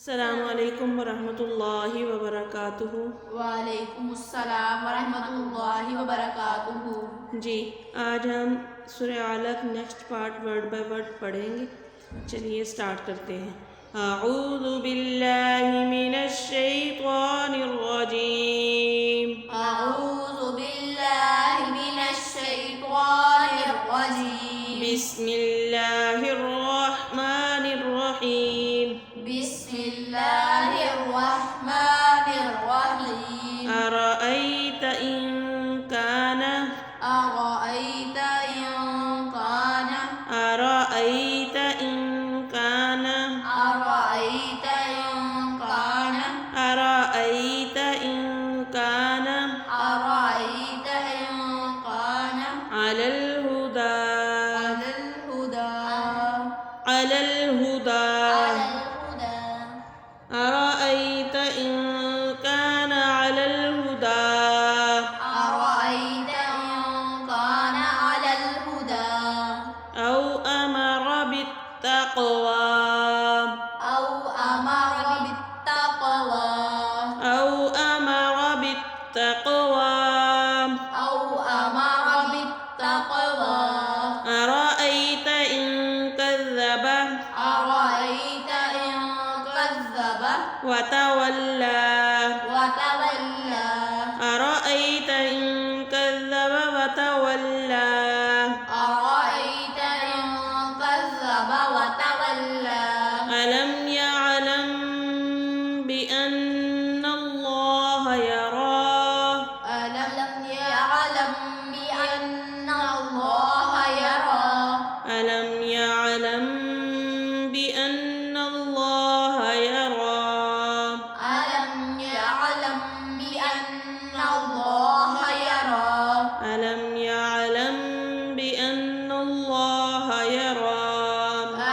अस्सलामु अलैकुम वरहमतुल्लाहि वबरकातुहू। वालेकुमुस्सलाम वरहमतुल्लाहि वबरकातुहू। जी, आज हम सूरह अलक़ next part word by word पढ़ेंगे। चलिए स्टार्ट करते हैं। अऊज़ु बिल्लाहि मिनश शैतानिर रजीम। अऊज़ु बिल्लाहि मिनश शैतानिर रजीम। बिस्मिल्लाहिर रहमानिर रहीम। बिस्मिल्लाहिर रहमानिर रहीम। अरअयत इन कान अरअयत इन कान अरअयत इन कान अरअयत इन कान अरअयत इन कान अरअयत इन कान अलल हुदा अलल हुदा अलल हुदा अलल हुदा अरअयत इन कान अलल हुदा अरअयत इन कान अलल हुदा औ अमर बित्तक़वा औ अमर बित्तक़वा औ अमर बित्तक़वा औ अमर बित्तक़वा अरअयत इन कज़्ज़ब अरअयत इन कज़्ज़ब वतवल्ला वतवल्ला अरअयत इन कज़्ज़ब वतवल्ला अरअयत इन कज़्ज़ब वतवल्ला अलम यअलम बिअन्नल्लाह यरा ألم يعلم بأن الله يرى अलम यअलम बिअन्नल्लाह यरा ألم يعلم بأن الله يرى अलम यअलम बिअन्नल्लाह यरा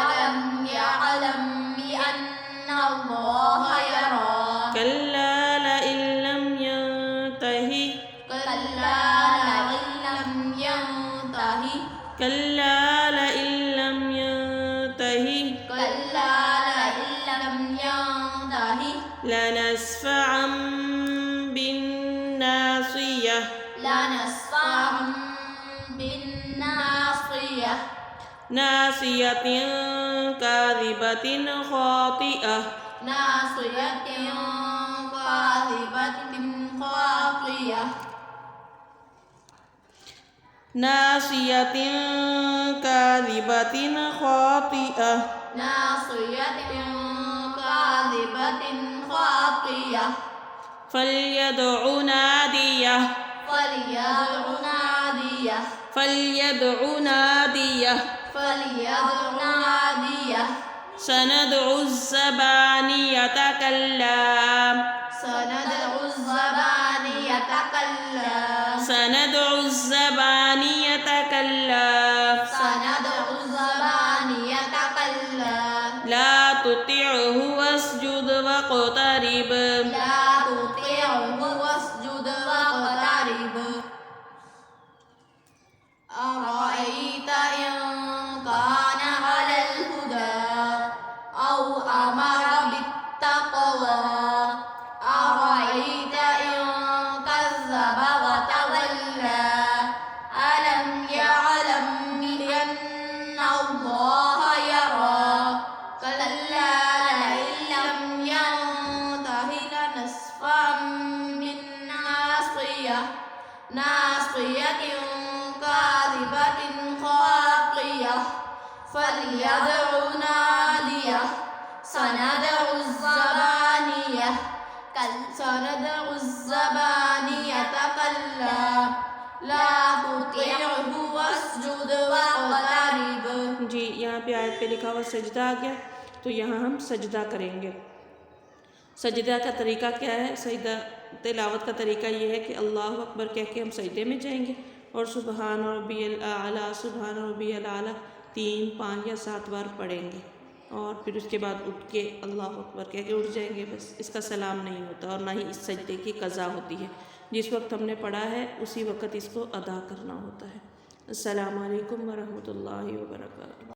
ألم يعلم بأن الله يرى كلا لئن لم ينتهي كلا لئن لم ينته كلا لئن لم ينتهي كلا لئن لم ينته لنسفعا بالناصية لنسفعا بالناصية ناصية كاذبة خاطئة ناصية كاذبة خاطئة ناصية كاذبة خاطئة ناصية كاذبة خاطئة فليدع ناديه فليدع ناديه فليدع ناديه فليدع ناديه سندع الزبانية كلا سندع الزبانية كلا سندع الزبانية كلا سندع الزبانية كلا لا تطعه واسجد واقترب لا تطيعه واسجد واقترب أرأيت إن كان على الهدى أو أمر بالتقوى أرأيت إن كذب وتولى ألم يعلم بأن الله يرى كلا لئن لم ينته لنسفعا بالناصية ناصية كاذبة خاطئة فليدع ناديه سندع الزبانية سندع الزبانية كلا لا تطعه واسجد واقترب जी, यहाँ पे आयत पे लिखा हुआ सजदा आ गया, तो यहाँ हम सजदा करेंगे। सजदा का तरीका क्या है? सजदा तिलावत का तरीका ये है कि अल्लाह अकबर कह के हम सजदे में जाएंगे और सुबहान रब्बियल आला सुबहान रब्बियल आला 3, 5 या 7 बार पढ़ेंगे और फिर उसके बाद उठ के अल्लाह अकबर कह के उठ जाएंगे। बस इसका सलाम नहीं होता और ना ही इस सजदे की क़ज़ा होती है। जिस वक्त हमने पढ़ा है उसी वक्त इसको अदा करना होता है। अस्सलामु अलैकुम वरहमतुल्लाहि वबरकातुहू।